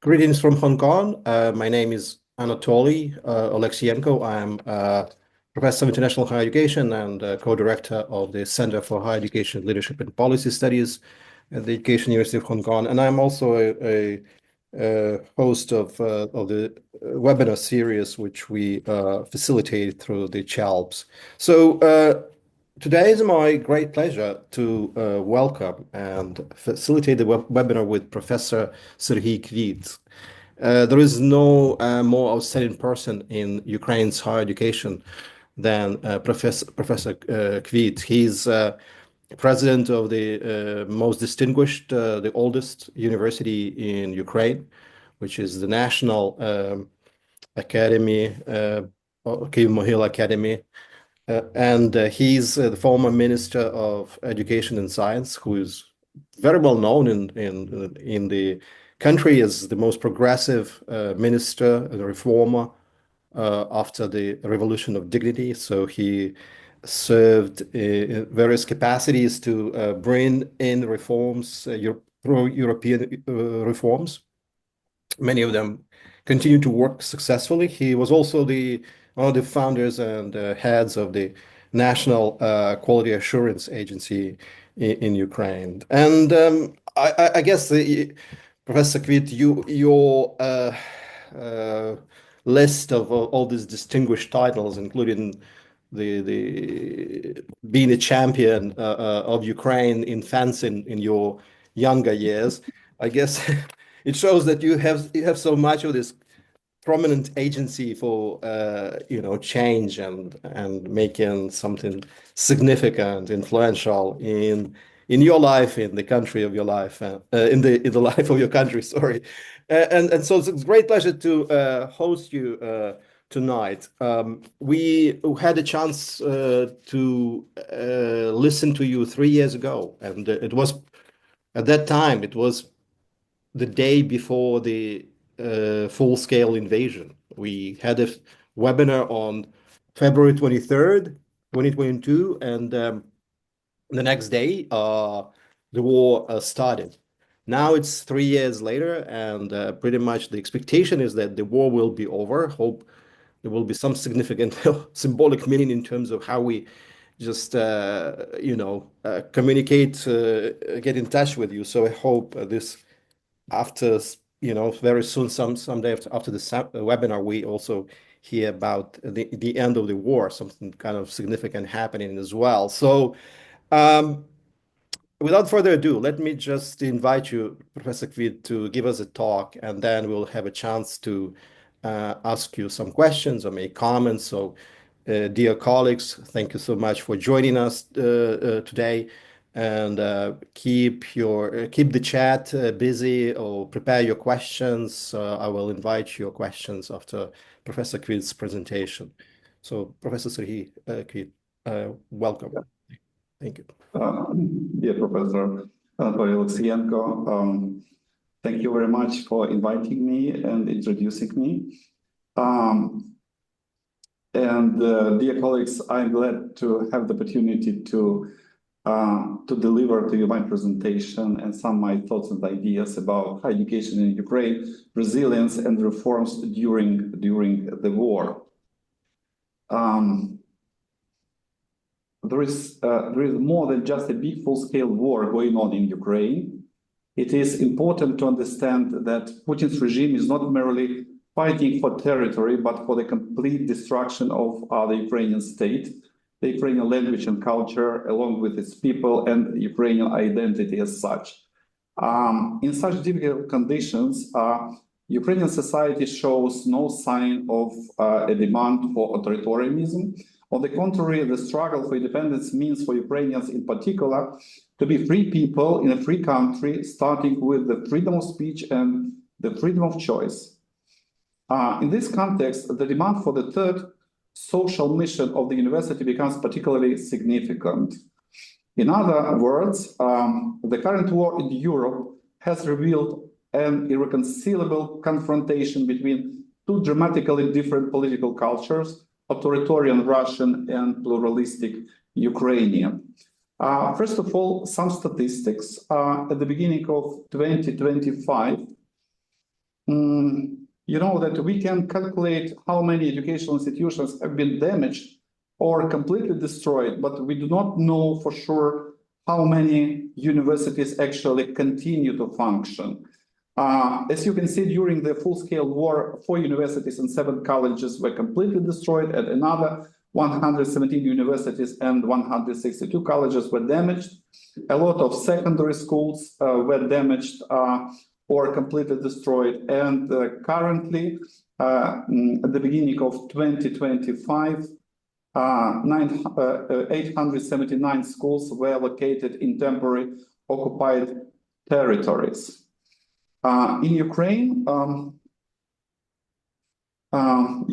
Greetings from Hong Kong. My name is Anatoly Oleksienko. I'm Professor of International Higher Education and co-director of the Center for Higher Education Leadership and Policy Studies at the Education University of Hong Kong. And I'm also a host of the webinar series, which we facilitate through the CHALPS. So today is my great pleasure to welcome and facilitate the webinar with Professor Serhiy Kvit. There is no more outstanding person in Ukraine's higher education than Professor Kvit. He's president of the most distinguished, the oldest university in Ukraine, which is the National Academy, Kyiv Mohyla Academy. And he's the former Minister of Education and Science, who is very well known in the country as the most progressive minister and reformer after the Revolution of Dignity. So he served in various capacities to bring in reforms, pro-European reforms. Many of them continue to work successfully. He was also one of the founders and heads of the National Quality Assurance Agency in Ukraine. And I guess, Professor Kvit, your list of all these distinguished titles, including the being a champion of Ukraine in fencing in your younger years, I guess it shows that you have so much of this prominent agency for change and making something significant, influential in your life, in the country of your life, in the life of your country. Sorry, and so it's a great pleasure to host you tonight. We had a chance to listen to you 3 years ago, and it was at that time it was the day before the full-scale invasion. We had a webinar on February 23rd, 2022, and the next day the war started. Now it's 3 years later, and pretty much the expectation is that the war will be over. Hope there will be some significant symbolic meaning in terms of how we just communicate, get in touch with you. So I hope this after very soon, someday after the webinar, we also hear about the end of the war, something kind of significant happening as well. So without further ado, let me just invite you, Professor Kvit, to give us a talk, and then we'll have a chance to ask you some questions or make comments. So dear colleagues, thank you so much for joining us today. And keep the chat busy, or prepare your questions. I will invite your questions after Professor Kvit's presentation. So, Professor Serhiy Kvit, welcome. Thank you. Dear Professor Anatoly Oleksienko, thank you very much for inviting me and introducing me. Dear colleagues, I'm glad to have the opportunity to deliver to you my presentation and some of my thoughts and ideas about higher education in Ukraine, resilience and reforms during the war. There is more than just a big full-scale war going on in Ukraine. It is important to understand that Putin's regime is not merely fighting for territory, but for the complete destruction of the Ukrainian state, the Ukrainian language and culture, along with its people and Ukrainian identity as such. In such difficult conditions, Ukrainian society shows no sign of a demand for authoritarianism. On the contrary, the struggle for independence means for Ukrainians in particular to be free people in a free country, starting with the freedom of speech and the freedom of choice. In this context, the demand for the third social mission of the university becomes particularly significant. In other words, the current war in Europe has revealed an irreconcilable confrontation between two dramatically different political cultures, authoritarian Russian and pluralistic Ukrainian. First of all, some statistics. At the beginning of 2025, you know that we can calculate how many educational institutions have been damaged or completely destroyed, but we do not know for sure how many universities actually continue to function. As you can see, during the full-scale war, 4 universities and 7 colleges were completely destroyed, and another 117 universities and 162 colleges were damaged. A lot of secondary schools were damaged or completely destroyed. And currently, at the beginning of 2025, 879 schools were located in temporary occupied territories. In Ukraine,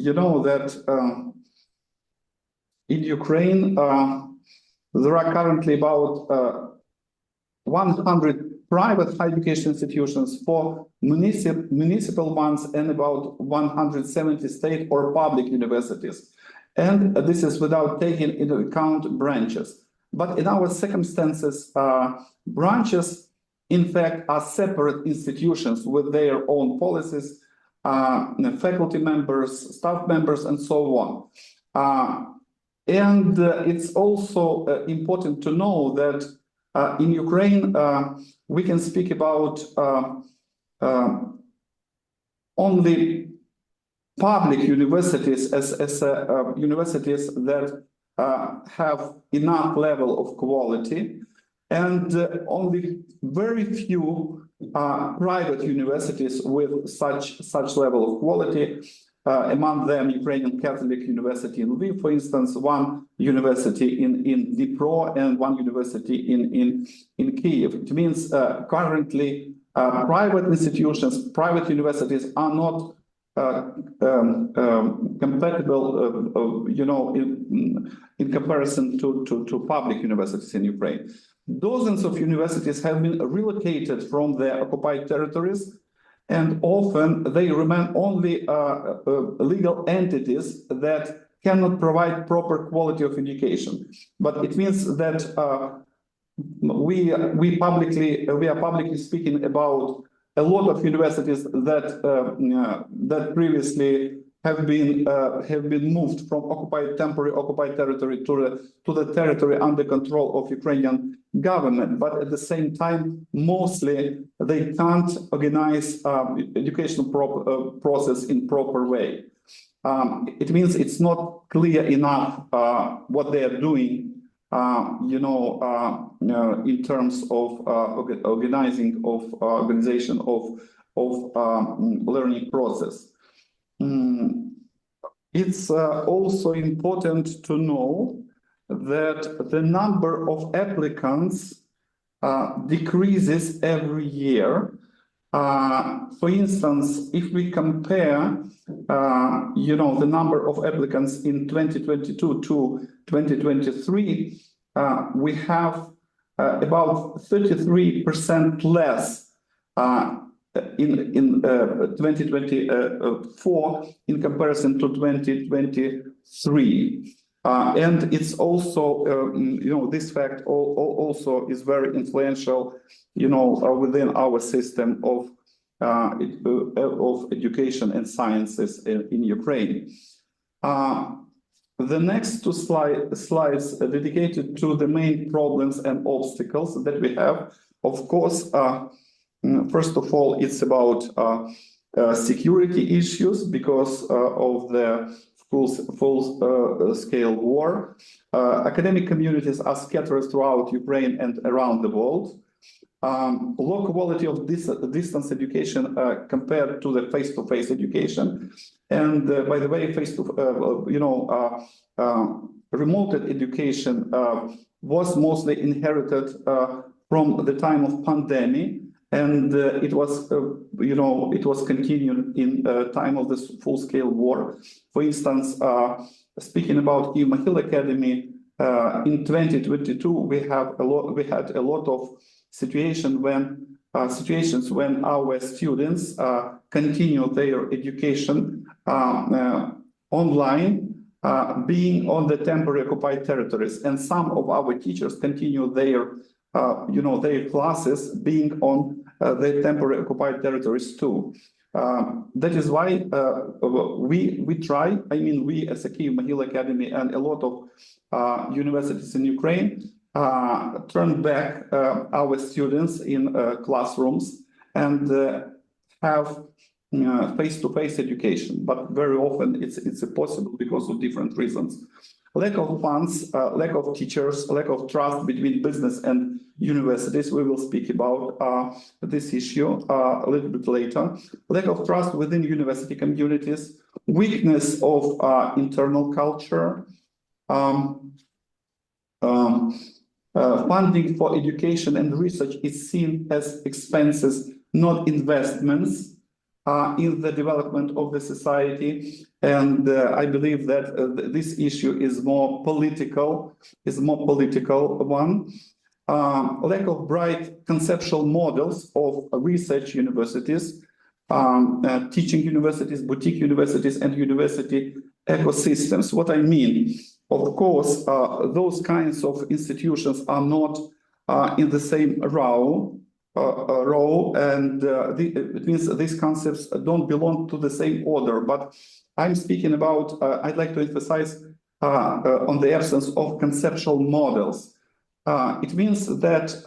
you know that in Ukraine, there are currently about 100 private higher education institutions, 4 municipal ones, and about 170 state or public universities. And this is without taking into account branches. But in our circumstances, branches, in fact, are separate institutions with their own policies, faculty members, staff members, and so on. And it's also important to know that in Ukraine, we can speak about only public universities as universities that have enough level of quality, and only very few private universities with such level of quality. Among them, Ukrainian Catholic University in Lviv, for instance, 1 university in Dnipro, and 1 university in Kyiv. It means currently private institutions, private universities are not compatible, you know, in comparison to public universities in Ukraine. Dozens of universities have been relocated from their occupied territories, and often they remain only legal entities that cannot provide proper quality of education. But it means that we are publicly speaking about a lot of universities that that previously have been moved from temporary occupied territory to the territory under control of Ukrainian government. But at the same time, mostly they can't organize educational process in proper way. It means it's not clear enough what they are doing, you know, in terms of organization of learning process. It's also important to know that the number of applicants decreases every year. For instance, if we compare, you know, the number of applicants in 2022 to 2023, we have about 33% less in 2024 in comparison to 2023. And it's also, you know, this fact also is very influential, you know, within our system of education and sciences in Ukraine. The next 2 slides are dedicated to the main problems and obstacles that we have. Of course, first of all, it's about security issues because of the full-scale war. Academic communities are scattered throughout Ukraine and around the world. Low quality of distance education compared to the face-to-face education. And by the way, remote education was mostly inherited from the time of pandemic, and it was, you know, it was continued in time of this full-scale war. For instance, speaking about Kyiv Mohyla Academy, in 2022, we had a lot of situations when our students continue their education online, being on the temporary occupied territories, and some of our teachers continue their, you know, their classes being on the temporary occupied territories too. That is why we try, I mean, we as a Kyiv Mohyla Academy and a lot of universities in Ukraine turn back our students in classrooms and have face-to-face education, but very often it's impossible because of different reasons. Lack of funds, lack of teachers, lack of trust between business and universities. We will speak about this issue a little bit later. Lack of trust within university communities, weakness of internal culture, funding for education and research is seen as expenses, not investments in the development of the society. And I believe that this issue is more political one. Lack of bright conceptual models of research universities, teaching universities, boutique universities, and university ecosystems. What I mean, of course, those kinds of institutions are not in the same row, and it means these concepts don't belong to the same order. But I'm speaking about, I'd like to emphasize on the absence of conceptual models. It means that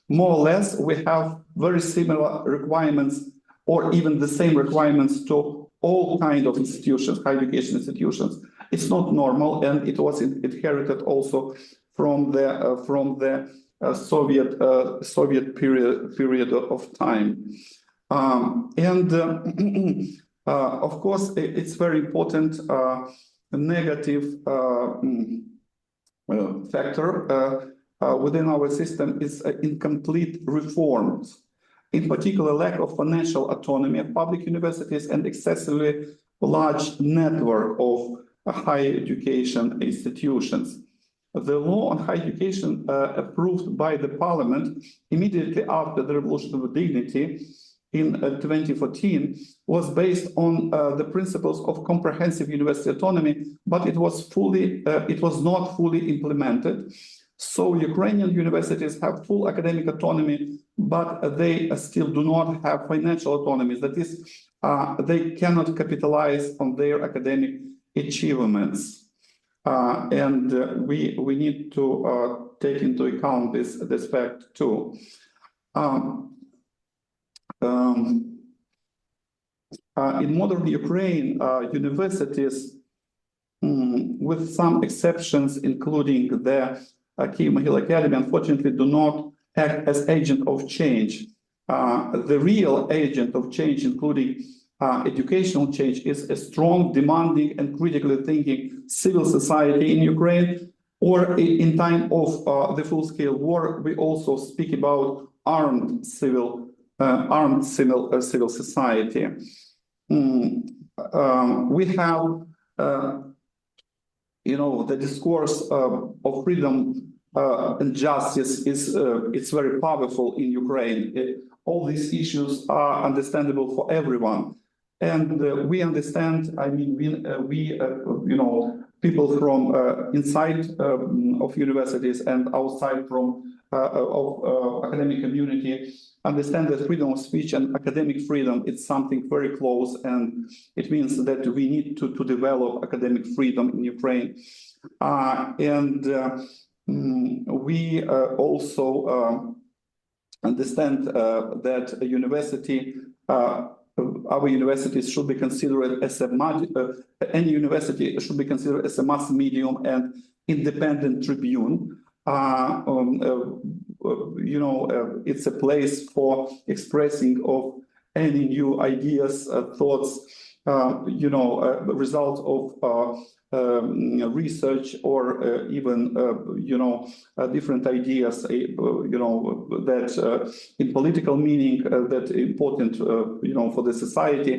more or less we have very similar requirements or even the same requirements to all kinds of institutions, higher education institutions. It's not normal, and it was inherited also from the Soviet period of time. Of course, it's very important negative factor within our system is incomplete reforms. In particular, lack of financial autonomy of public universities and excessively large network of higher education institutions. The law on higher education approved by the parliament immediately after the Revolution of Dignity in 2014 was based on the principles of comprehensive university autonomy, but it was not fully implemented. So Ukrainian universities have full academic autonomy, but they still do not have financial autonomy. That is, they cannot capitalize on their academic achievements. And we need to take into account this fact too. In modern Ukraine, universities, with some exceptions, including the Kyiv Mohyla Academy, unfortunately do not act as agent of change. The real agent of change, including educational change, is a strong, demanding, and critically thinking civil society in Ukraine, or in time of the full-scale war, we also speak about armed civil society. We have, the discourse of freedom and justice it's very powerful in Ukraine. All these issues are understandable for everyone. And we understand, I mean, people from inside of universities and outside of academic community understand that freedom of speech and academic freedom is something very close, and it means that we need to develop academic freedom in Ukraine. We also understand that our universities should be considered as any university should be considered as a mass medium and independent tribune. It's a place for expressing of any new ideas, thoughts, result of research, or even different ideas, that in political meaning that important for the society.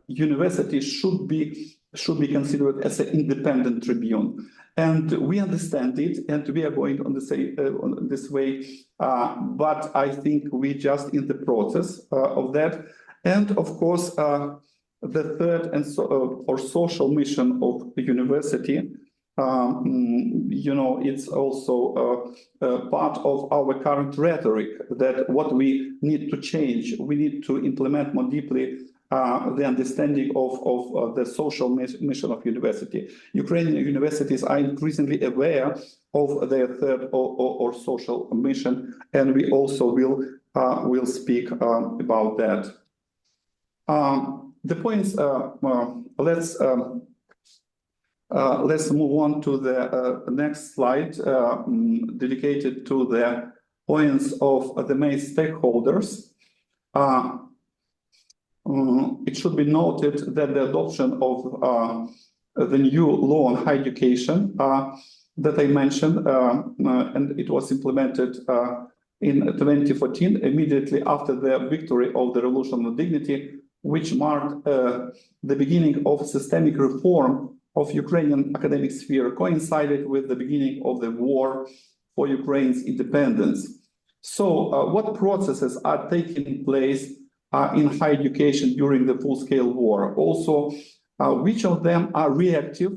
Universities should be considered as an independent tribune, and we understand it, and we are going on this way. But I think we just in the process of that, and of course. The third or social mission of the university it's also part of our current rhetoric that what we need to change, we need to implement more deeply the understanding of the social mission of university. Ukrainian universities are increasingly aware of their third or social mission, and we also will speak about that. The points. Let's move on to the next slide, dedicated to the points of the main stakeholders. It should be noted that the adoption of the new law on higher education that I mentioned, and it was implemented in 2014, immediately after the victory of the Revolution of Dignity, which marked the beginning of systemic reform of Ukrainian academic sphere, coincided with the beginning of the war for Ukraine's independence. So what processes are taking place in higher education during the full-scale war? Also, which of them are reactive,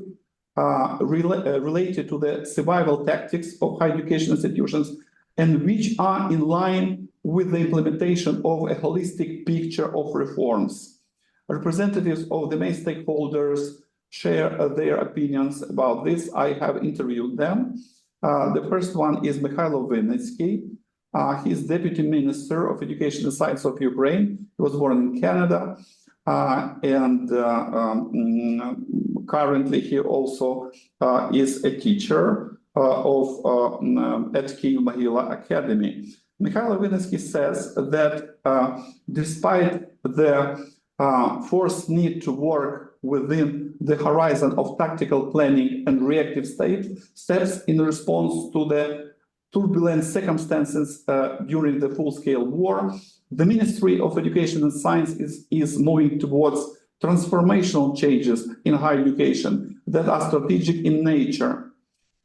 related to the survival tactics of higher education institutions, and which are in line with the implementation of a holistic picture of reforms? Representatives of the main stakeholders share their opinions about this. I have interviewed them. The first one is Mohyla Academy. He is Deputy Minister of Education and Science of Ukraine. He was born in Canada, and currently he also is a teacher at Kyiv Mohyla Academy. Mohyla Academy says that despite the forced need to work within the horizon of tactical planning and reactive steps in response to the turbulent circumstances during the full-scale war, the Ministry of Education and Science is moving towards transformational changes in higher education that are strategic in nature.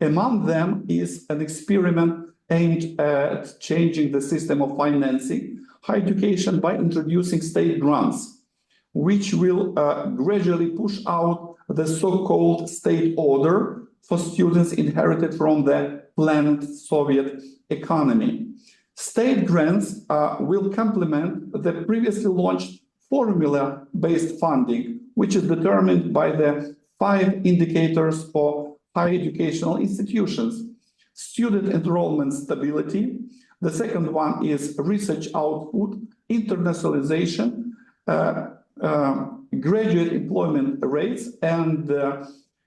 Among them is an experiment aimed at changing the system of financing higher education by introducing state grants, which will gradually push out the so-called state order for students inherited from the planned Soviet economy. State grants will complement the previously launched formula-based funding, which is determined by the 5 indicators for higher educational institutions. Student enrollment stability. The second one is research output, internationalization, graduate employment rates, and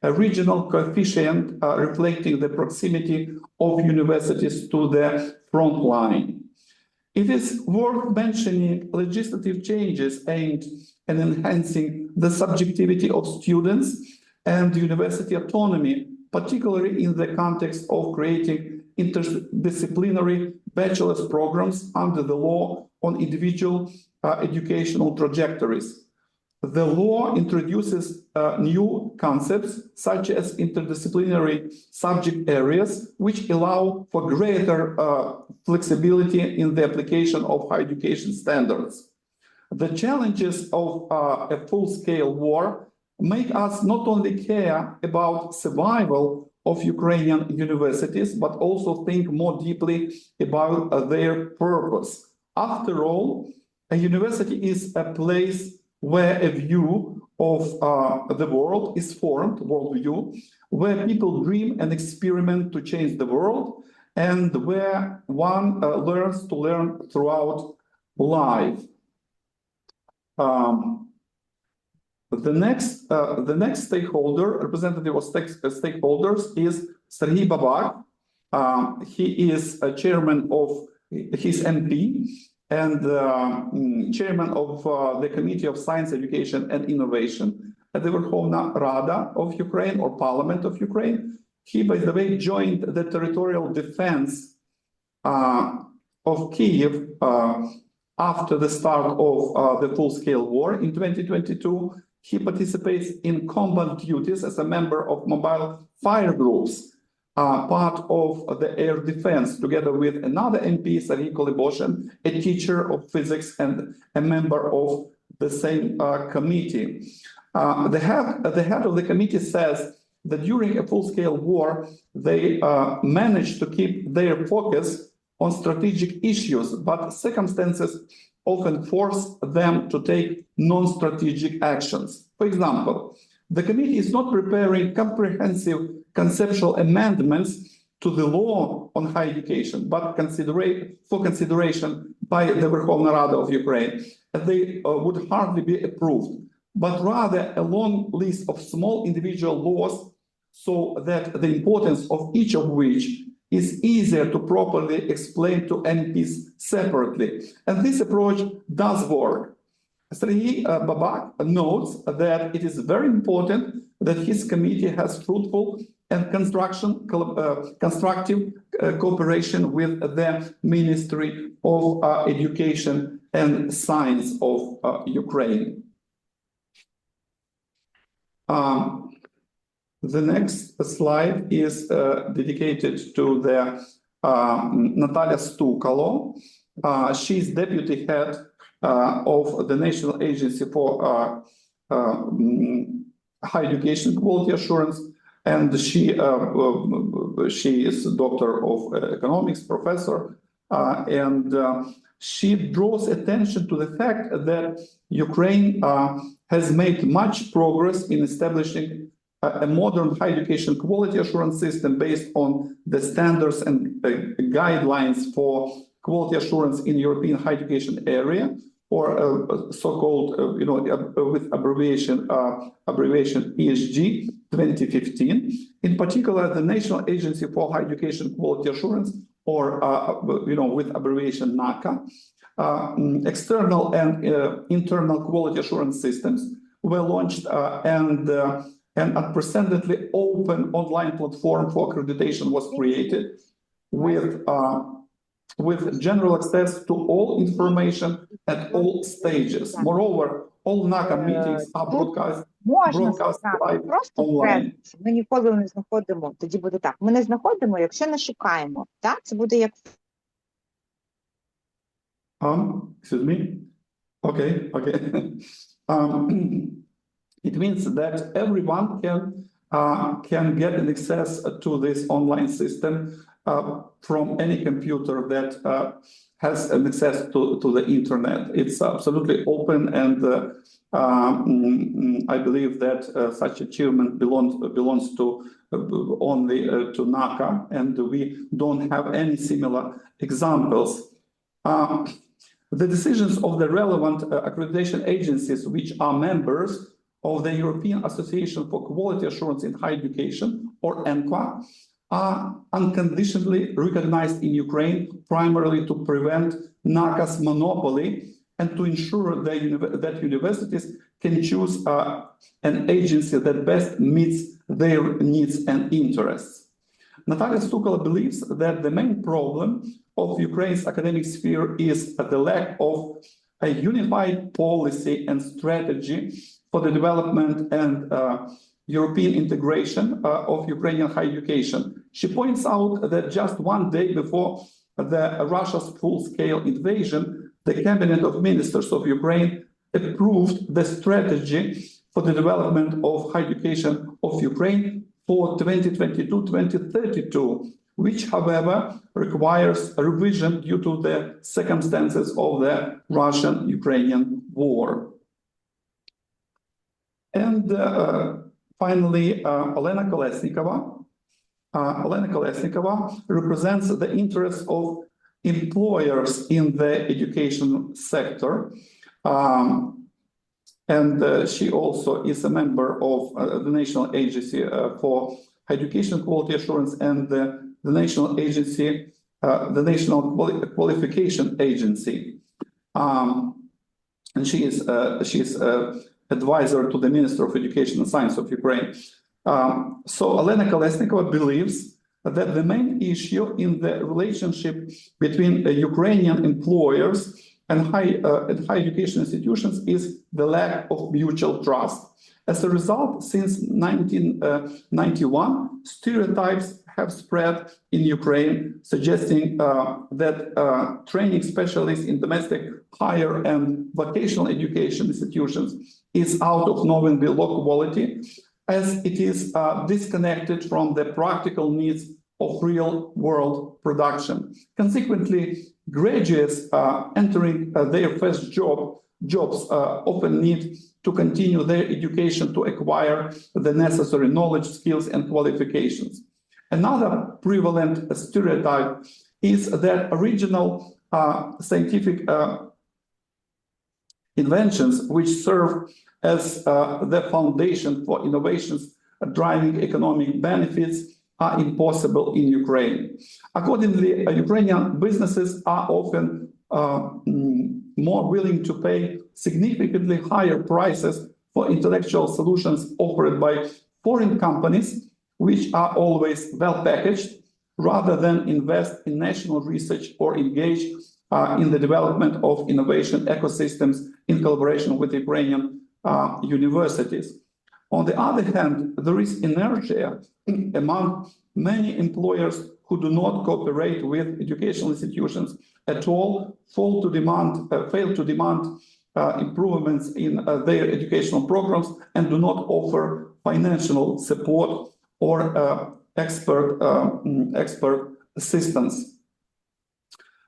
a regional coefficient reflecting the proximity of universities to the front line. It is worth mentioning legislative changes aimed at enhancing the subjectivity of students and university autonomy, particularly in the context of creating interdisciplinary bachelor's programs under the law on individual educational trajectories. The law introduces new concepts such as interdisciplinary subject areas, which allow for greater flexibility in the application of higher education standards. The challenges of a full-scale war make us not only care about survival of Ukrainian universities, but also think more deeply about their purpose. After all, a university is a place where a view of the world is formed, worldview, where people dream and experiment to change the world, and where one learns to learn throughout life. The next stakeholder, representative of stakeholders, is Serhiy Kvit. He is a chairman of his MP and chairman of the Committee of Science, Education and Innovation at the Verkhovna Rada of Ukraine, or Parliament of Ukraine. He, by the way, joined the territorial defense of Kyiv after the start of the full-scale war in 2022. He participates in combat duties as a member of mobile fire groups, part of the air defense, together with another MP, Serhiy Kvit, a teacher of physics and a member of the same committee. The head of the committee says that during a full-scale war, they managed to keep their focus on strategic issues, but circumstances often force them to take non-strategic actions. For example, the committee is not preparing comprehensive conceptual amendments to the law on higher education, but for consideration by the Verkhovna Rada of Ukraine. They would hardly be approved, but rather a long list of small individual laws, so that the importance of each of which is easier to properly explain to MPs separately. And this approach does work. Serhiy Babak notes that it is very important that his committee has fruitful and constructive cooperation with the Ministry of Education and Science of Ukraine. The next slide is dedicated to the Natalia Stukalo. She is deputy head of the National Agency for Higher Education Quality Assurance, and she is a doctor of economics, professor, and she draws attention to the fact that Ukraine has made much progress in establishing a modern higher education quality assurance system based on the standards and guidelines for quality assurance in European higher education area, or so-called, with abbreviation ESG 2015. In particular, the National Agency for Higher Education Quality Assurance, or with abbreviation NAUKMA, external and internal quality assurance systems were launched, and an unprecedentedly open online platform for accreditation was created with general access to all information at all stages. Moreover, all NAUKMA meetings are broadcast live просто online. ми ніколи не знаходимо, тоді буде так. Ми не знаходимо, якщо не шукаємо. Так? Це буде як... Excuse me? Okay. It means that everyone can get an access to this online system from any computer that has an access to the internet. It's absolutely open, and I believe that such achievement belongs to only to NAUKMA, and we don't have any similar examples. The decisions of the relevant accreditation agencies, which are members of the European Association for Quality Assurance in Higher Education, or NAUKMA, are unconditionally recognized in Ukraine, primarily to prevent NAUKMA's monopoly and to ensure that universities can choose an agency that best meets their needs and interests. Natalia Stukalo believes that the main problem of Ukraine's academic sphere is the lack of a unified policy and strategy for the development and European integration of Ukrainian higher education. She points out that just one day before Russia's full-scale invasion, the Cabinet of Ministers of Ukraine approved the strategy for the development of higher education of Ukraine for 2022-2032, which, however, requires a revision due to the circumstances of the Russian-Ukrainian war. And finally, Olena Kolesnikova. Olena Kolesnikova represents the interests of employers in the education sector. And she also is a member of the National Agency for Education Quality Assurance and the National Agency, the National Qualification Agency. And she is advisor to the Minister of Education and Science of Ukraine. So Olena Kolesnikova believes that the main issue in the relationship between Ukrainian employers and higher education institutions is the lack of mutual trust. As a result, since 1991, stereotypes have spread in Ukraine, suggesting that training specialists in domestic, higher and vocational education institutions is out of knowingly low quality, as it is disconnected from the practical needs of real-world production. Consequently, graduates entering their first jobs often need to continue their education to acquire the necessary knowledge, skills, and qualifications. Another prevalent stereotype is that original scientific inventions, which serve as the foundation for innovations driving economic benefits, are impossible in Ukraine. Accordingly, Ukrainian businesses are often more willing to pay significantly higher prices for intellectual solutions offered by foreign companies, which are always well packaged, rather than invest in national research or engage in the development of innovation ecosystems in collaboration with Ukrainian universities. On the other hand, there is inertia among many employers who do not cooperate with educational institutions at all, fail to demand improvements in their educational programs, and do not offer financial support or expert assistance.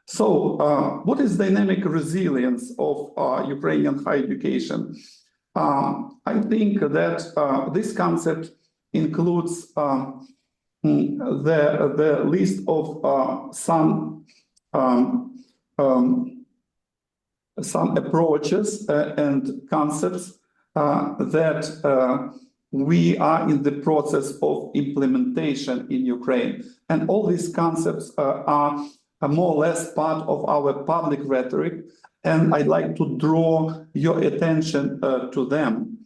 So, what is dynamic resilience of Ukrainian higher education? I think that this concept includes the list of some approaches and concepts that we are in the process of implementation in Ukraine. And all these concepts are more or less part of our public rhetoric, and I'd like to draw your attention to them.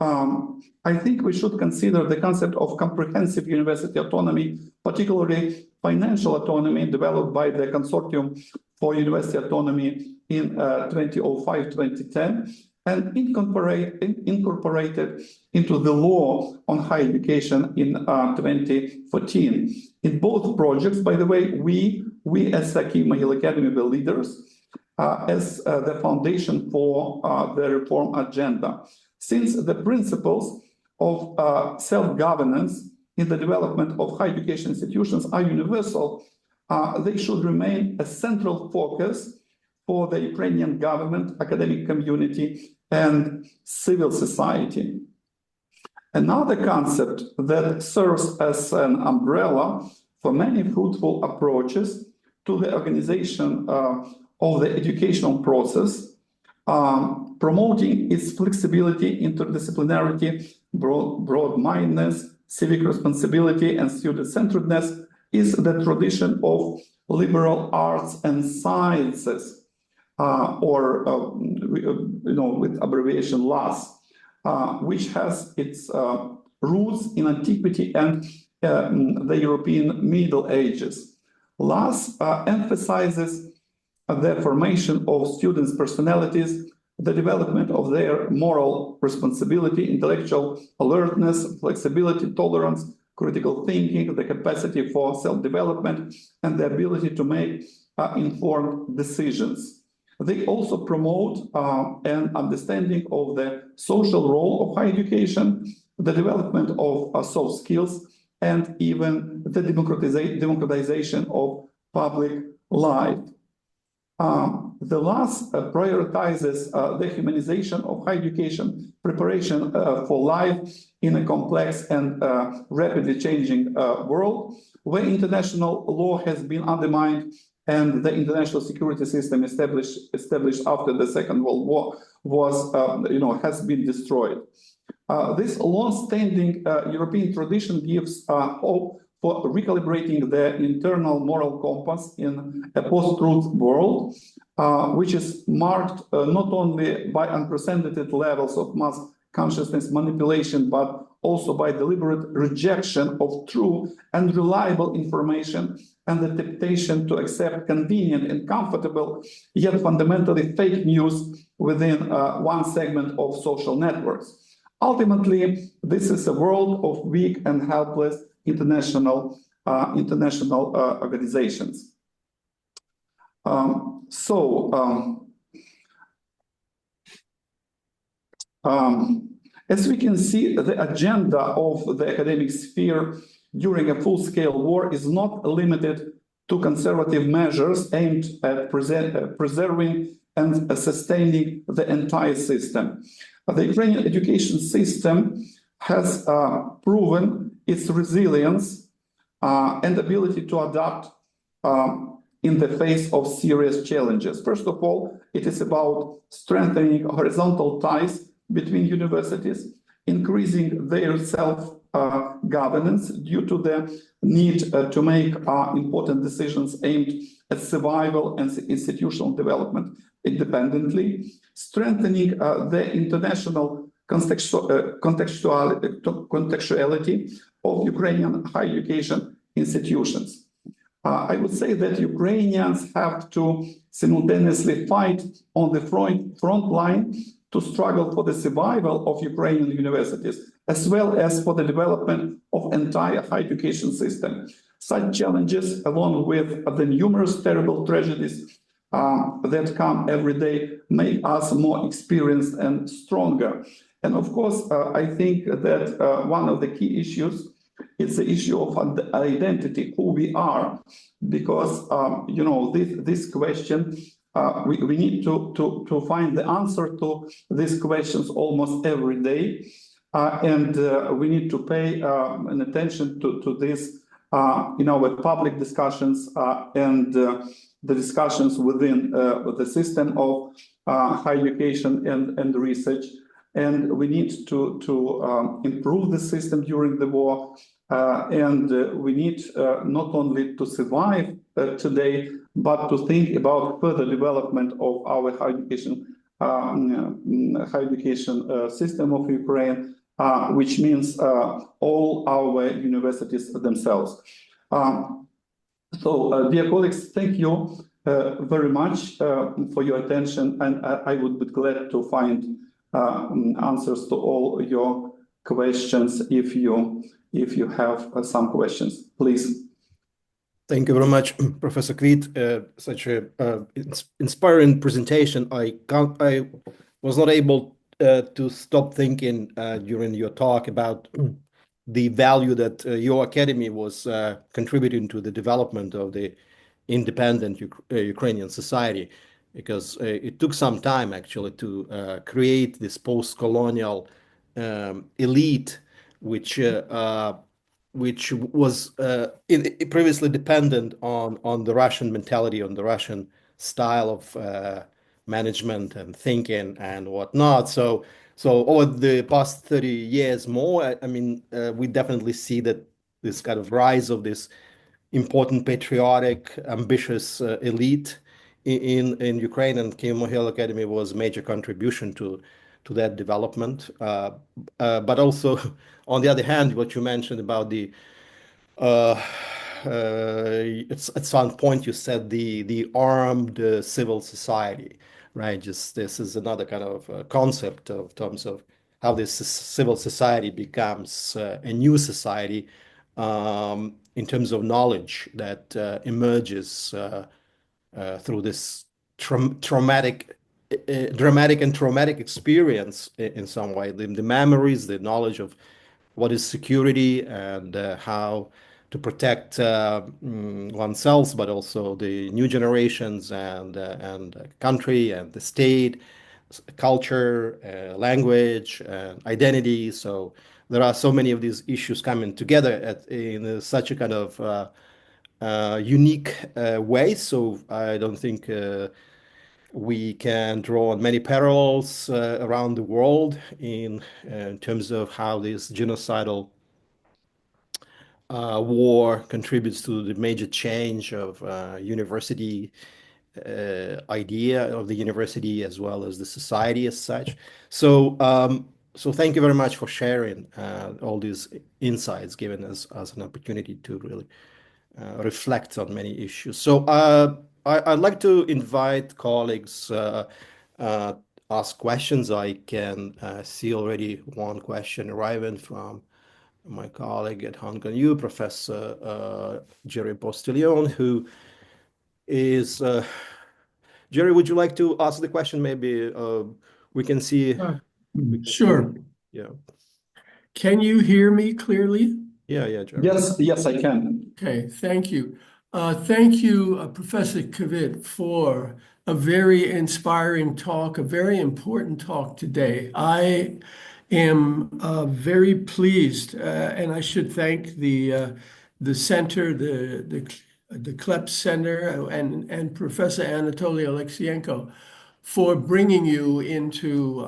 I think we should consider the concept of comprehensive university autonomy, particularly financial autonomy, developed by the Consortium for University Autonomy in 2005-2010, and incorporated into the law on higher education in 2014. In both projects, by the way, we as Kyiv Mohyla Academy were leaders as the foundation for the reform agenda. Since the principles of self-governance in the development of higher education institutions are universal, they should remain a central focus for the Ukrainian government, academic community, and civil society. Another concept that serves as an umbrella for many fruitful approaches to the organization of the educational process, promoting its flexibility, interdisciplinarity, broad-mindedness, civic responsibility, and student-centeredness, is the tradition of liberal arts and sciences, with abbreviation LAS, which has its roots in antiquity and the European Middle Ages. LAS emphasizes the formation of students' personalities, the development of their moral responsibility, intellectual alertness, flexibility, tolerance, critical thinking, the capacity for self-development, and the ability to make informed decisions. They also promote an understanding of the social role of higher education, the development of soft skills, and even the democratization of public life. The last prioritizes the humanization of higher education preparation for life in a complex and rapidly changing world, where international law has been undermined and the international security system established after the Second World War has been destroyed. This long-standing European tradition gives hope for recalibrating the internal moral compass in a post-truth world, which is marked not only by unprecedented levels of mass consciousness manipulation, but also by deliberate rejection of true and reliable information and the temptation to accept convenient and comfortable, yet fundamentally fake news within one segment of social networks. Ultimately, this is a world of weak and helpless international organizations. As we can see, the agenda of the academic sphere during a full-scale war is not limited to conservative measures aimed at preserving and sustaining the entire system. The Ukrainian education system has proven its resilience and ability to adapt in the face of serious challenges. First of all, it is about strengthening horizontal ties between universities, increasing their self-governance due to the need to make important decisions aimed at survival and institutional development independently, strengthening the international contextuality of Ukrainian higher education institutions. I would say that Ukrainians have to simultaneously fight on the front line to struggle for the survival of Ukrainian universities, as well as for the development of entire higher education system. Such challenges, along with the numerous terrible tragedies that come every day, make us more experienced and stronger. And of course, I think that one of the key issues is the issue of identity, who we are, because this question, we need to find the answer to these questions almost every day, and we need to pay an attention to this in our public discussions and the discussions within the system of higher education and research. And we need to improve the system during the war. And we need not only to survive today, but to think about further development of our higher education system of Ukraine, which means all our universities themselves. So, dear colleagues, thank you very much for your attention, and I would be glad to find answers to all your questions if you have some questions, please. Thank you very much, Professor Kvit. Such a inspiring presentation. I was not able to stop thinking during your talk about the value that your academy was contributing to the development of the independent Ukrainian society, because it took some time actually to create this post-colonial elite, which was previously dependent on the Russian mentality, on the Russian style of management and thinking and whatnot. So over the past 30 years more, I mean, we definitely see that this kind of rise of this important, patriotic, ambitious elite in Ukraine, and Kyiv Mohyla Academy was a major contribution to that development. But also, on the other hand, what you mentioned about the at some point you said the armed civil society, right? Just this is another kind of concept of terms of how this civil society becomes a new society in terms of knowledge that emerges through this dramatic and traumatic experience in some way. The memories, the knowledge of what is security and how to protect oneself, but also the new generations and country and the state, culture, language, identity. So there are so many of these issues coming together in such a kind of unique way. So I don't think we can draw on many parallels around the world in terms of how this genocidal war contributes to the major change of university idea of the university as well as the society as such. So so thank you very much for sharing all these insights, giving us an opportunity to really reflect on many issues. So I'd like to invite colleagues ask questions. I can see already one question arriving from my colleague at Hong Kong U, Professor Jerry Postilion, who is Jerry, would you like to ask the question? Maybe we can see. Sure. Yeah. Can you hear me clearly? Yeah, Jeremy. Yes, I can. Okay, thank you. Thank you, Professor Kvit, for a very inspiring talk, a very important talk today. I am very pleased, and I should thank the center, the KLEP Center, and Professor Anatoly Alexienko for bringing you into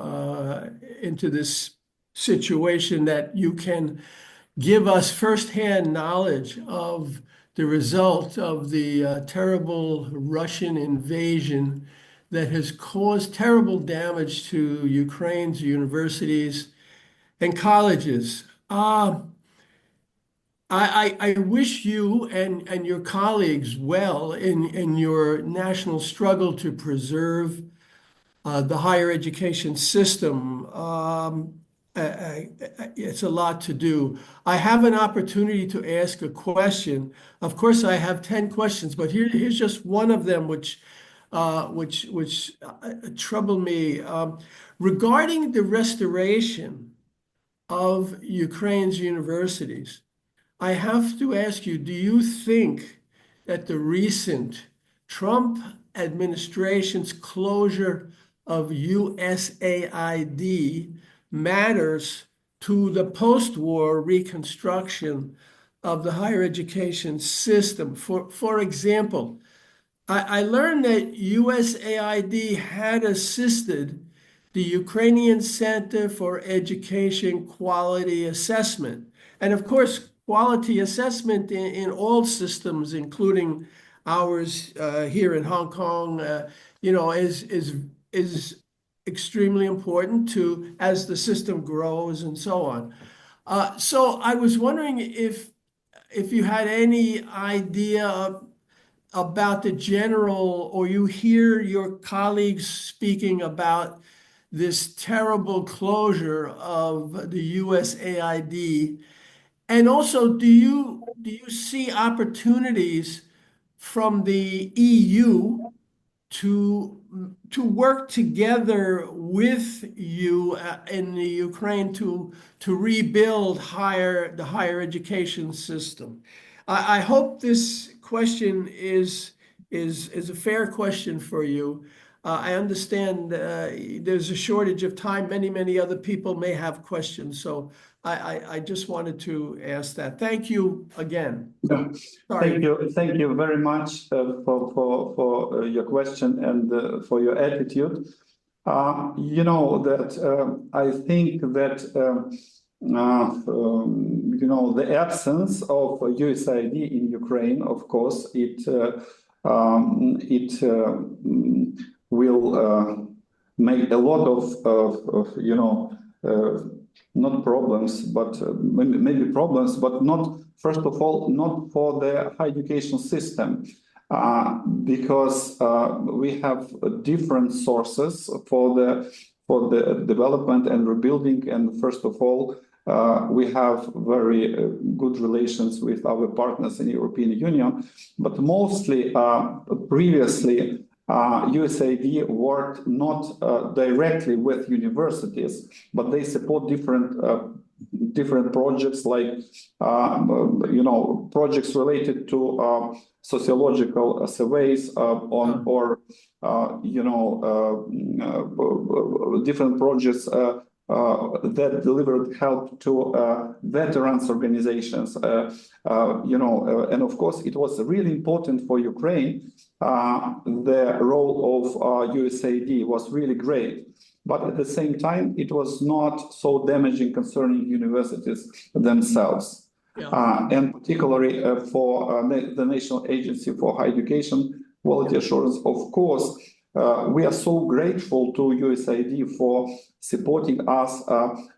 this situation that you can give us firsthand knowledge of the result of the terrible Russian invasion that has caused terrible damage to Ukraine's universities and colleges. I wish you and your colleagues well in your national struggle to preserve the higher education system. It's a lot to do. I have an opportunity to ask a question. Of course, I have 10 questions, but here's just one of them which trouble me. Regarding the restoration of Ukraine's universities, I have to ask you, do you think that the recent Trump administration's closure of USAID matters to the post-war reconstruction of the higher education system? For example, I learned that USAID had assisted the Ukrainian Center for Education Quality Assessment. And of course, quality assessment in all systems, including ours here in Hong Kong, is extremely important to as the system grows and so on. So I was wondering if you had any idea about the general, or you hear your colleagues speaking about this terrible closure of the USAID. And also, do you see opportunities from the EU to work together with you in the Ukraine to rebuild the higher education system? I hope this question is a fair question for you. I understand there's a shortage of time. Many other people may have questions, so I just wanted to ask that. Thank you again. Yeah. Thank you very much for your question and for your attitude. You know that I think that you know, the absence of USAID in Ukraine, of course, it will make a lot of you know, not problems, but maybe problems, but not, first of all, not for the higher education system, because we have different sources for the development and rebuilding. And first of all, we have very good relations with our partners in the European Union, but mostly previously USAID worked not directly with universities, but they support different projects, like you know, projects related to sociological surveys on, or you know, different projects that delivered help to veterans organizations, you know, and of course it was really important for Ukraine. The role of USAID was really great, but at the same time it was not so damaging concerning universities themselves. And particularly for the National Agency for Higher Education Quality Assurance, of course, we are so grateful to USAID for supporting us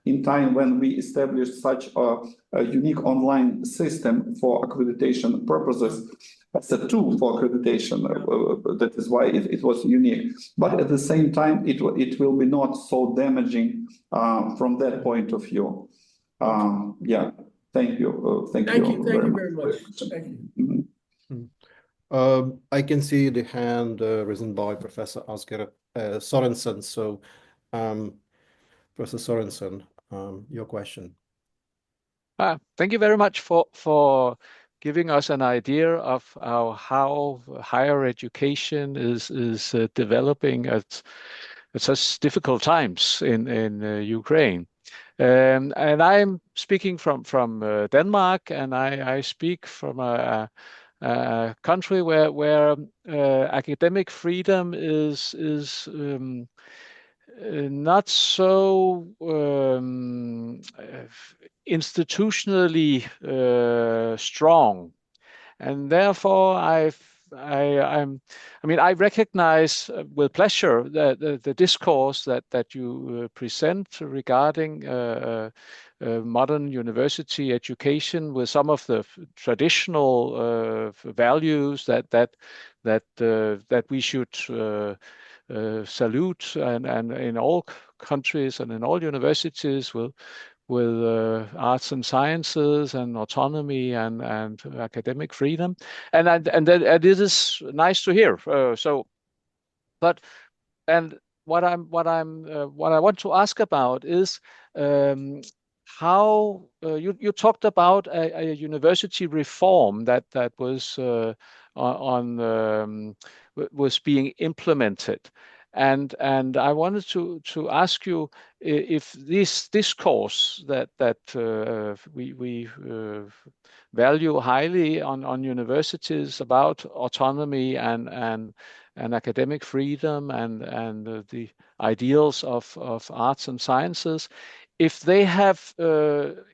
in time when we established such a unique online system for accreditation purposes, as a tool for accreditation. That is why it was unique. But at the same time, it will be not so damaging from that point of view. Yeah, thank you. Thank you very much. Thank you. I can see the hand risen by Professor Asger Sorensen. So, Professor Sorensen, your question. Thank you very much for giving us an idea of how higher education is developing at such difficult times in Ukraine. And I'm speaking from Denmark, and I speak from a country where academic freedom is not so institutionally strong, and therefore I recognize with pleasure the discourse that you present regarding modern university education, with some of the traditional values that we should salute, and in all countries and in all universities with arts and sciences and autonomy and academic freedom, and it is nice to hear. What I want to ask about is how you talked about a university reform that was was being implemented. And I wanted to ask you if this discourse that we value highly on universities about autonomy and academic freedom and the ideals of arts and sciences, if they have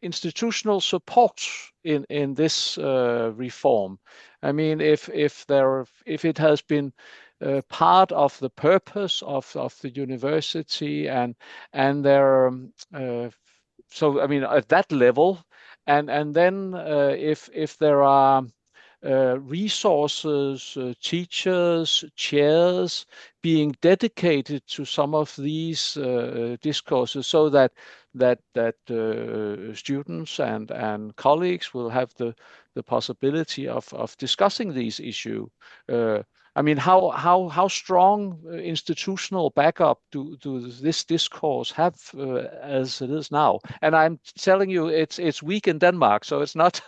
institutional support in this reform. I mean, if it has been part of the purpose of the university, and there so I mean at that level, and then if there are resources, teachers, chairs being dedicated to some of these discourses, so that students and colleagues will have the possibility of discussing these issues. I mean, how strong institutional backup do this discourse have as it is now? And I'm telling you, it's weak in Denmark, so it's not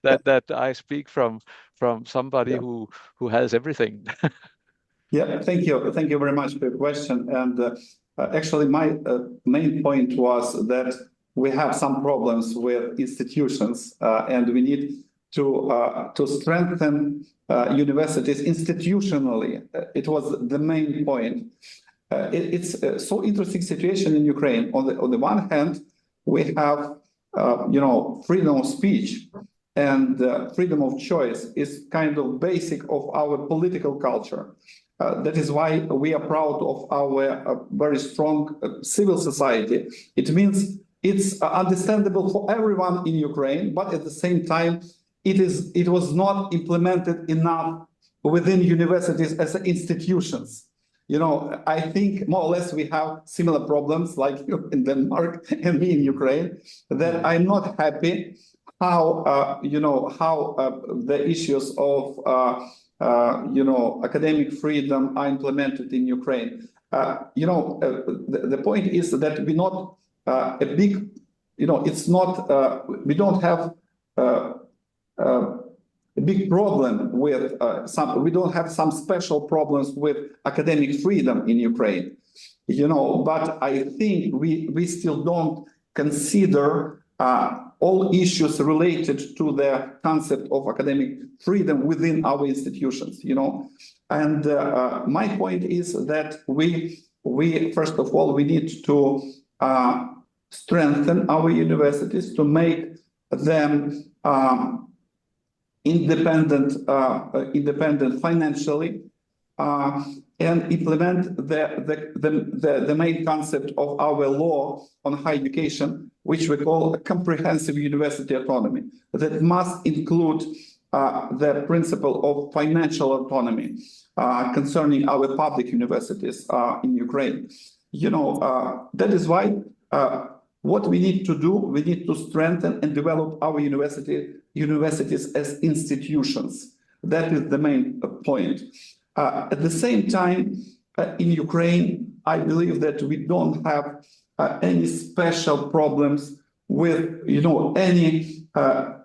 that I speak from somebody who has everything. Yeah, thank you very much for your question. And actually, my main point was that we have some problems with institutions, and we need to strengthen universities institutionally. It was the main point. It's a so interesting situation in Ukraine. On the one hand, we have freedom of speech, and freedom of choice is kind of basic of our political culture. That is why we are proud of our very strong civil society. It means it's understandable for everyone in Ukraine, but at the same time, it was not implemented enough within universities as institutions. I think more or less we have similar problems like you in Denmark and me in Ukraine, that I'm not happy how the issues of academic freedom are implemented in Ukraine. The point is that we're not a big, it's not, we don't have a big problem with we don't have some special problems with academic freedom in Ukraine, but I think we still don't consider all issues related to the concept of academic freedom within our institutions, And my point is that we first of all, we need to strengthen our universities to make them independent financially, and implement the main concept of our law on higher education, which we call a comprehensive university autonomy, that must include the principle of financial autonomy concerning our public universities in Ukraine. That is why what we need to do, we need to strengthen and develop our universities as institutions. That is the main point. At the same time, in Ukraine, I believe that we don't have any special problems with,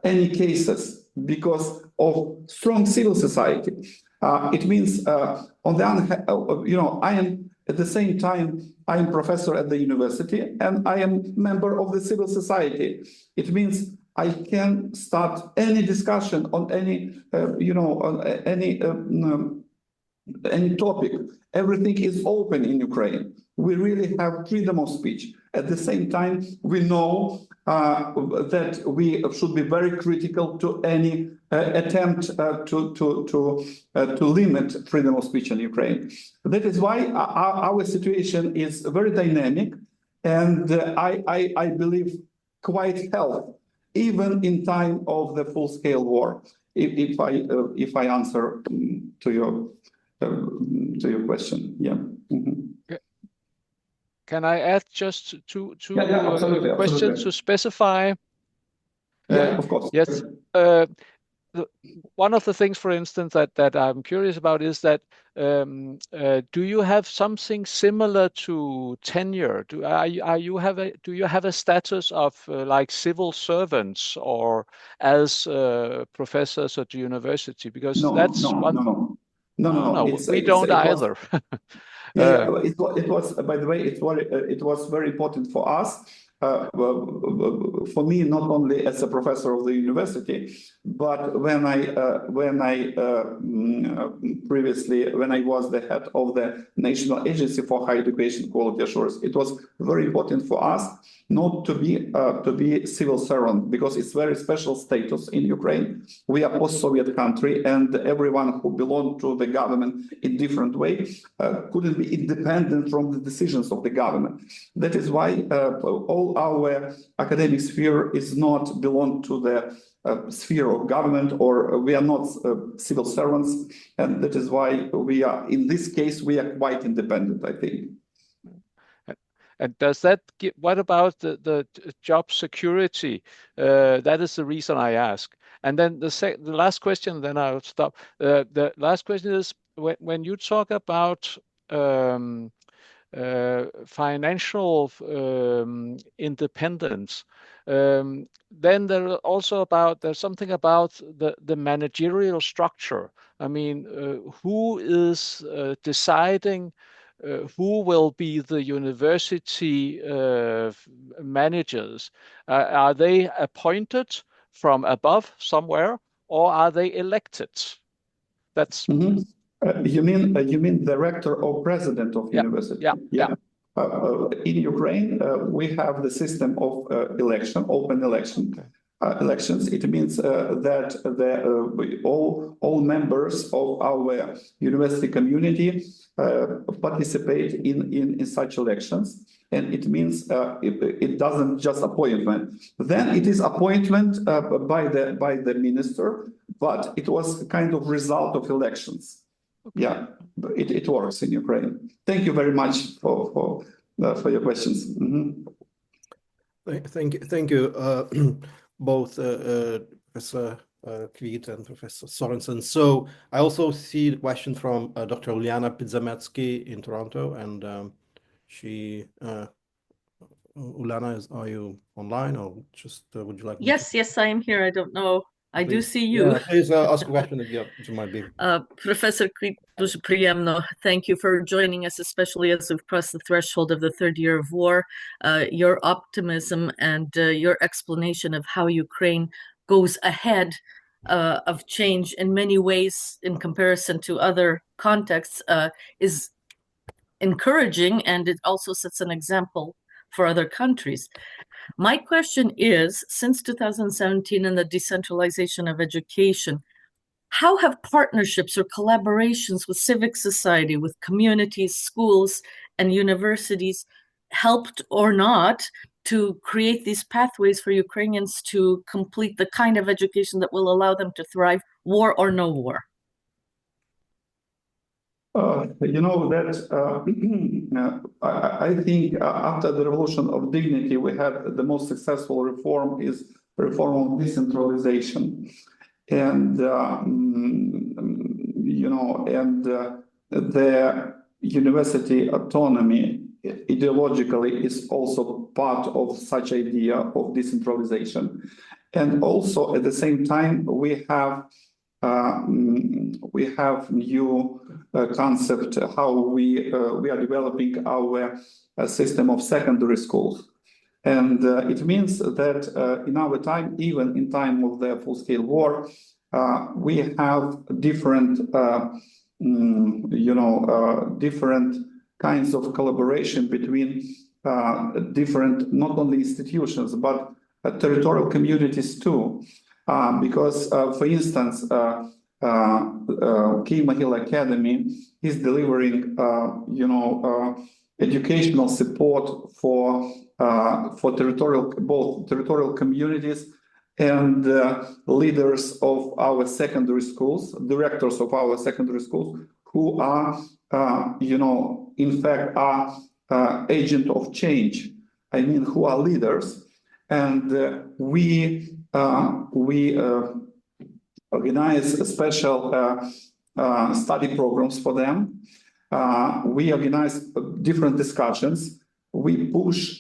any cases because of strong civil society. It means, on the other hand, I am at the same time, I am professor at the university and I am member of the civil society. It means I can start any discussion on any, on any topic. Everything is open in Ukraine. We really have freedom of speech. At the same time, we know that we should be very critical to any attempt to limit freedom of speech in Ukraine. That is why our situation is very dynamic, and I believe quite healthy, even in time of the full-scale war. If I answer to your question, yeah. Mm-hmm. Can I add just two absolutely, questions to specify? Yeah, of course. Yes. One of the things, for instance, that I'm curious about is that do you have something similar to tenure? Do you have a status of like civil servants or as professors at the university? Because that's one. No, we don't either. It was, by the way, it was very important for us. For me, not only as a professor of the university, but when I was the head of the National Agency for Higher Education Quality Assurance, it was very important for us not to be civil servant, because it's very special status in Ukraine. We are post-Soviet country, and everyone who belonged to the government in different ways couldn't be independent from the decisions of the government. That is why all our academic sphere is not belong to the sphere of government, or we are not civil servants, and that is why we are, in this case, we are quite independent, I think. And does that what about the job security? That is the reason I ask. And then the last question, then I'll stop. The last question is, when you talk about financial independence, then there's something about the managerial structure. I mean, who is deciding who will be the university managers? Are they appointed from above somewhere, or are they elected? That's you mean director or president of university? Yeah. In Ukraine, we have the system of open election. Okay. Elections. It means that all members of our university community participate in such elections, and it means it doesn't just appointment. Then it is appointment by the minister, but it was kind of result of elections. Okay. Yeah, it works in Ukraine. Thank you very much for your questions. Mm-hmm. Thank you. Both Professor Kvit and Professor Sorensen. So I also see the question from Dr. Uliana Pidzametsky in Toronto, and Uliana, are you online, or just would you like? Yes, I am here. I don't know. I do see you. Yeah, please ask a question that you might be. Professor Kvit, дуже приємно. Thank you for joining us, especially as we've crossed the threshold of the third year of war. Your optimism and your explanation of how Ukraine goes ahead of change in many ways in comparison to other contexts is encouraging, and it also sets an example for other countries. My question is, since 2017 and the decentralization of education, how have partnerships or collaborations with civic society, with communities, schools, and universities helped or not to create these pathways for Ukrainians to complete the kind of education that will allow them to thrive, war or no war? I think after the Revolution of Dignity, we had the most successful reform is reform of decentralization, and the university autonomy ideologically is also part of such idea of decentralization. And also at the same time, we have new concept how we are developing our system of secondary schools. And it means that in our time, even in time of the full-scale war, we have different, different kinds of collaboration between different, not only institutions, but territorial communities too. Because, for instance, Kyiv Mohyla Academy is delivering, educational support for both territorial communities and leaders of our secondary schools, directors of our secondary schools, who are, in fact, are agent of change. I mean, who are leaders, and we organize special study programs for them. We organize different discussions. We push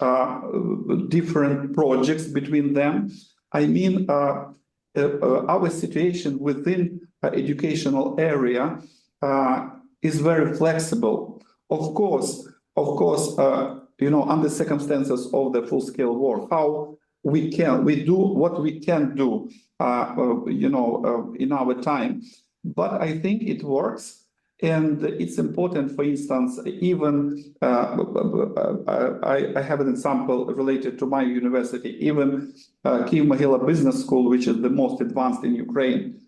different projects between them. I mean, our situation within educational area is very flexible. Of course, under circumstances of the full-scale war, how we do what we can do, in our time. But I think it works. And it's important, for instance, even I have an example related to my university, even Kyiv Mohyla Business School, which is the most advanced in Ukraine,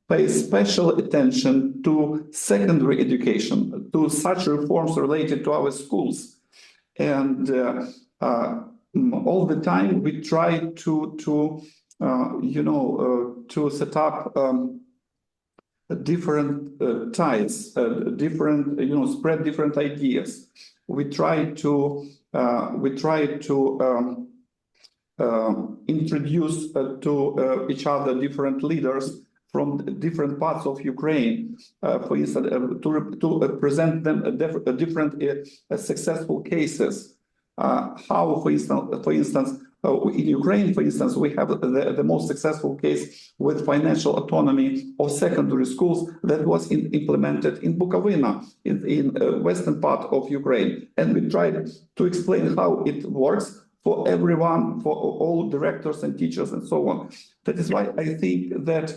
pays special attention to secondary education, to such reforms related to our schools. And all the time we try to set up different ties, spread different ideas. We try to introduce to each other different leaders from different parts of Ukraine, for instance, to present them different successful cases. How, for instance, in Ukraine, for instance, we have the most successful case with financial autonomy of secondary schools that was implemented in Bukovina, in western part of Ukraine. And we tried to explain how it works for everyone, for all directors and teachers and so on. That is why I think that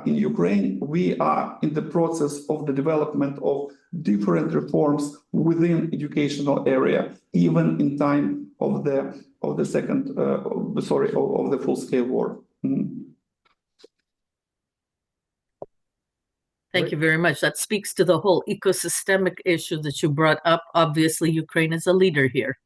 in Ukraine, we are in the process of the development of different reforms within educational area, even in time of the full-scale war. Thank you very much. That speaks to the whole ecosystemic issue that you brought up. Obviously, Ukraine is a leader here.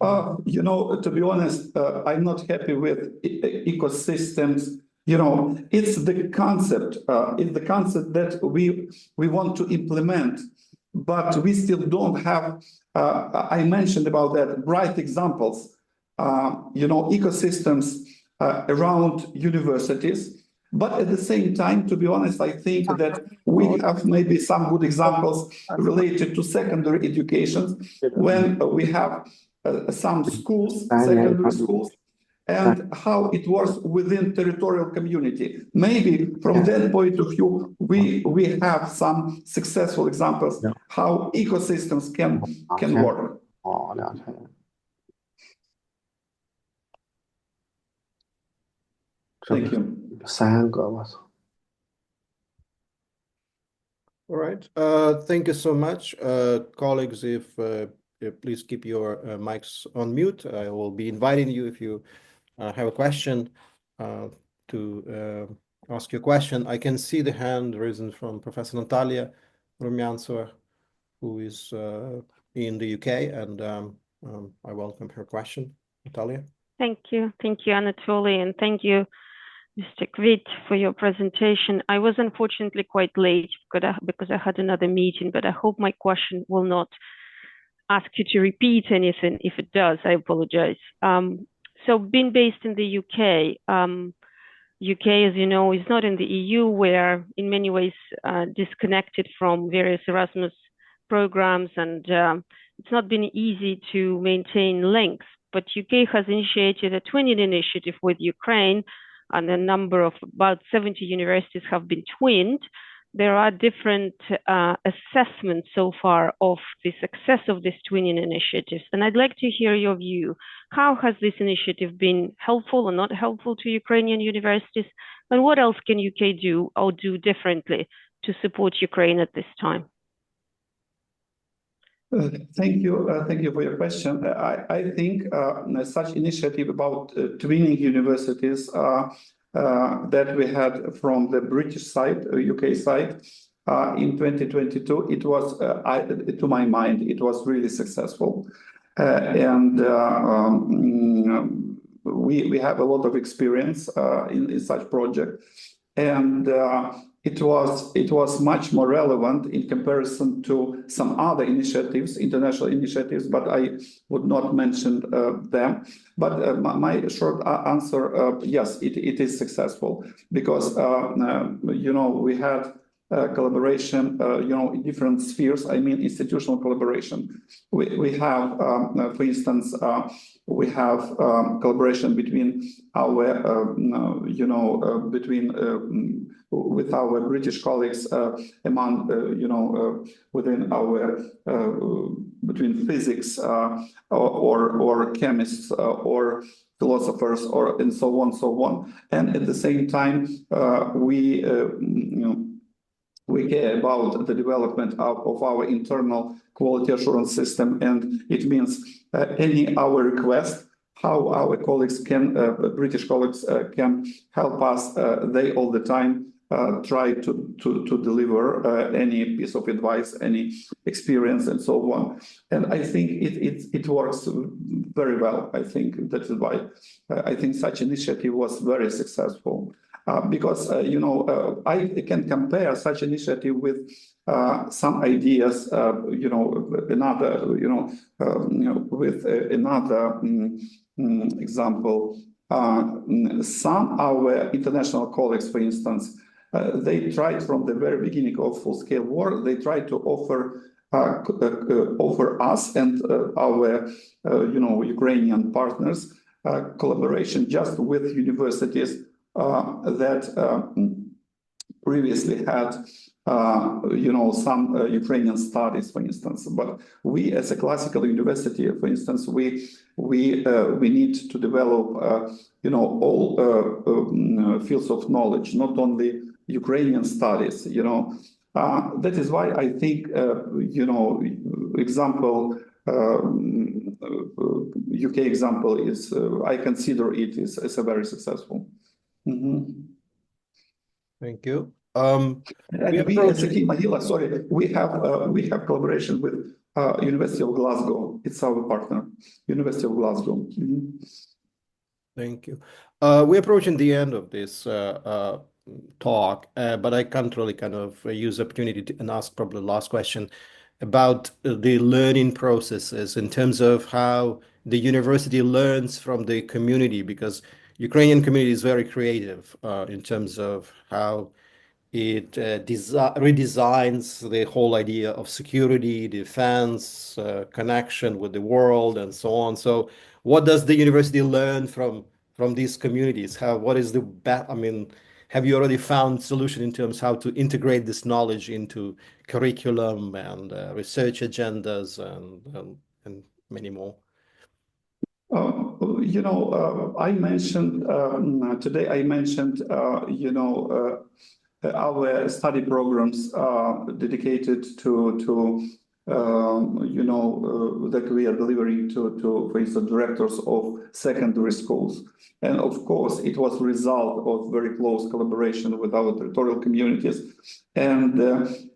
To be honest, I'm not happy with ecosystems. It's the concept. It's the concept that we want to implement, but we still don't have. I mentioned about that bright examples. Ecosystems around universities. But at the same time, to be honest, I think that we have maybe some good examples related to secondary education when we have some schools, secondary schools, and how it works within territorial community. Maybe from that point of view, we have some successful examples how ecosystems can work. Thank you. All right. Thank you so much, colleagues. If please keep your mics on mute. I will be inviting you if you have a question to ask your question. I can see the hand risen from Professor Natalia Rumyantseva, who is in the UK, and I welcome her question. Natalia. Thank you, Anatoly, and thank you, Mr. Kvit, for your presentation. I was unfortunately quite late because I had another meeting, but I hope my question will not ask you to repeat anything. If it does, I apologize. So being based in the UK, UK, as you know, is not in the EU. We're in many ways disconnected from various Erasmus programs, and it's not been easy to maintain links. But UK has initiated a twinning initiative with Ukraine, and a number of about 70 universities have been twinned. There are different assessments so far of the success of these twinning initiatives. And I'd like to hear your view. How has this initiative been helpful or not helpful to Ukrainian universities? And what else can UK do or do differently to support Ukraine at this time? Thank you for your question. I think such initiative about twinning universities that we had from the British side, UK side, in 2022, it was, to my mind, it was really successful. We have a lot of experience in such project, and it was much more relevant in comparison to some other initiatives, international initiatives, but I would not mention them. But my short answer, yes, it is successful, because we had collaboration, in different spheres. I mean, institutional collaboration. We have, for instance, we have collaboration between our, with our British colleagues among, within our, between physics or chemists or philosophers and so on. And at the same time, we care about the development of our internal quality assurance system, and it means any our request, how our colleagues can, British colleagues can help us. They all the time try to deliver any piece of advice, any experience, and so on. And I think it works very well. I think that is why I think such initiative was very successful. Because I can compare such initiative with some ideas, with another example. Some our international colleagues, for instance, they tried from the very beginning of full-scale war. They tried to offer us and our Ukrainian partners collaboration just with universities that previously had, some Ukrainian studies, for instance. But we, as a classical university, for instance, we need to develop, all fields of knowledge, not only Ukrainian studies. That is why I think, example. UK example is, I consider it as a very successful. Mm-hmm. Thank you. We at Serhiy Mohyla, sorry, we have collaboration with University of Glasgow. It's our partner, University of Glasgow. Mm-hmm. Thank you. We're approaching the end of this talk, but I can't really kind of use the opportunity and ask probably the last question about the learning processes in terms of how the university learns from the community, because Ukrainian community is very creative in terms of how it redesigns the whole idea of security, defense, connection with the world, and so on. So what does the university learn from these communities? What is the best? I mean, have you already found solution in terms of how to integrate this knowledge into curriculum and research agendas and many more? I mentioned today. I mentioned our study programs dedicated to that we are delivering to, for instance, directors of secondary schools. And of course, it was a result of very close collaboration with our territorial communities. And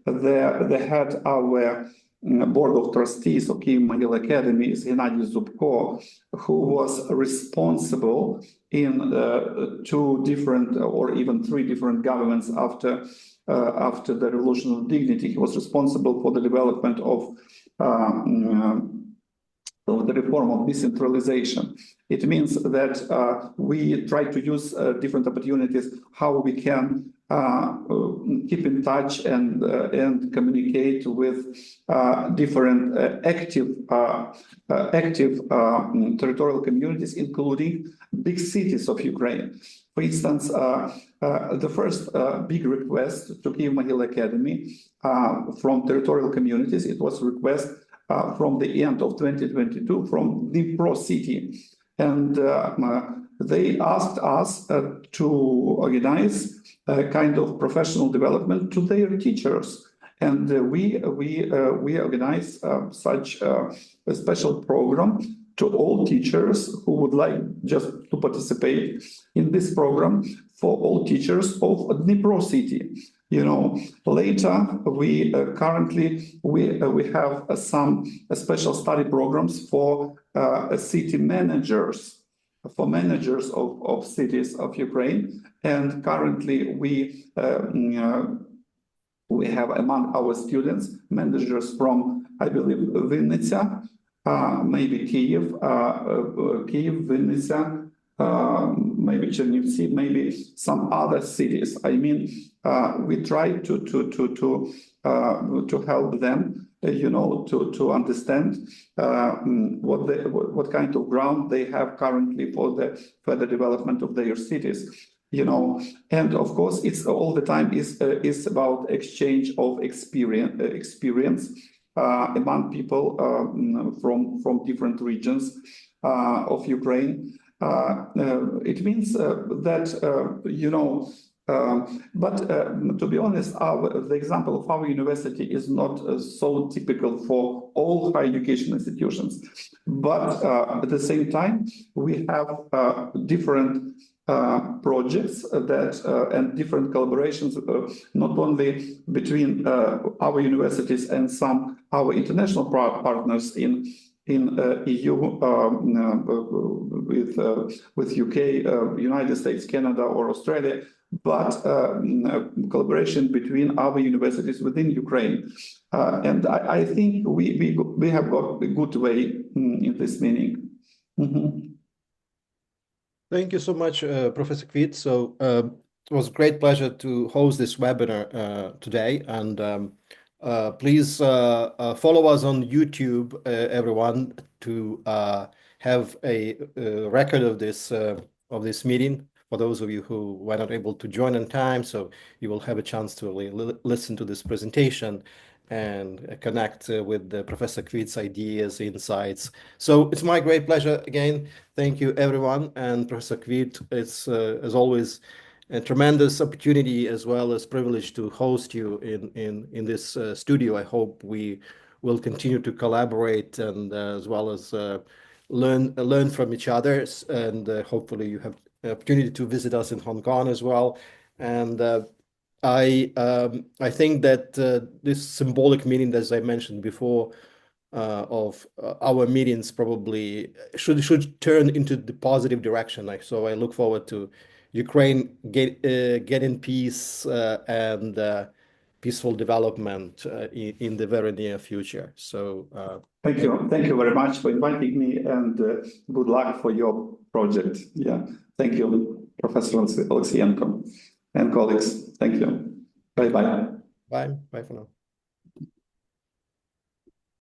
they had our board of trustees of Kyiv Mohyla Academy is Gennady Zubko, who was responsible in 2 different or even 3 different governments after the Revolution of Dignity. He was responsible for the development of of the reform of decentralization. It means that we try to use different opportunities, how we can keep in touch and communicate with different active territorial communities, including big cities of Ukraine. For instance, the first big request to Kyiv Mohyla Academy from territorial communities, it was a request from the end of 2022 from Dnipro city. And they asked us to organize a kind of professional development to their teachers. And we organized such a special program to all teachers who would like just to participate in this program for all teachers of Dnipro city. You know, later we currently have some special study programs for city managers, for managers of cities of Ukraine, and currently we have among our students managers from, I believe, Vinnytsia, maybe Kyiv, Vinnytsia, maybe Chernivtsi, maybe some other cities. I mean, we try to help them, you know, to understand what kind of ground they have currently for the further development of their cities. You know, and of course, it's all the time is about exchange of experience among people from different regions of Ukraine. It means that you know, but to be honest, the example of our university is not so typical for all higher education institutions. But at the same time, we have different projects that and different collaborations, not only between our universities and some our international partners in EU with UK, United States, Canada, or Australia, but collaboration between our universities within Ukraine. And I think we have got a good way in this meaning. Mm-hmm. Thank you so much, Professor Kvit. So it was a great pleasure to host this webinar today. And please follow us on YouTube, everyone, to have a record of this meeting. For those of you who were not able to join on time, so you will have a chance to listen to this presentation and connect with Professor Kvit's ideas, insights. So it's my great pleasure again. Thank you, everyone. And Professor Kvit, it's as always a tremendous opportunity as well as privilege to host you in this studio. I hope we will continue to collaborate and as well as learn from each other. And hopefully you have the opportunity to visit us in Hong Kong as well. And I think that this symbolic meeting, as I mentioned before, of our meetings probably should turn into the positive direction. So I look forward to Ukraine getting peace and peaceful development in the very near future. So thank you very much for inviting me, and good luck for your project. Yeah, thank you, Professor Alexienko and colleagues. Thank you. Bye-bye. Bye for now.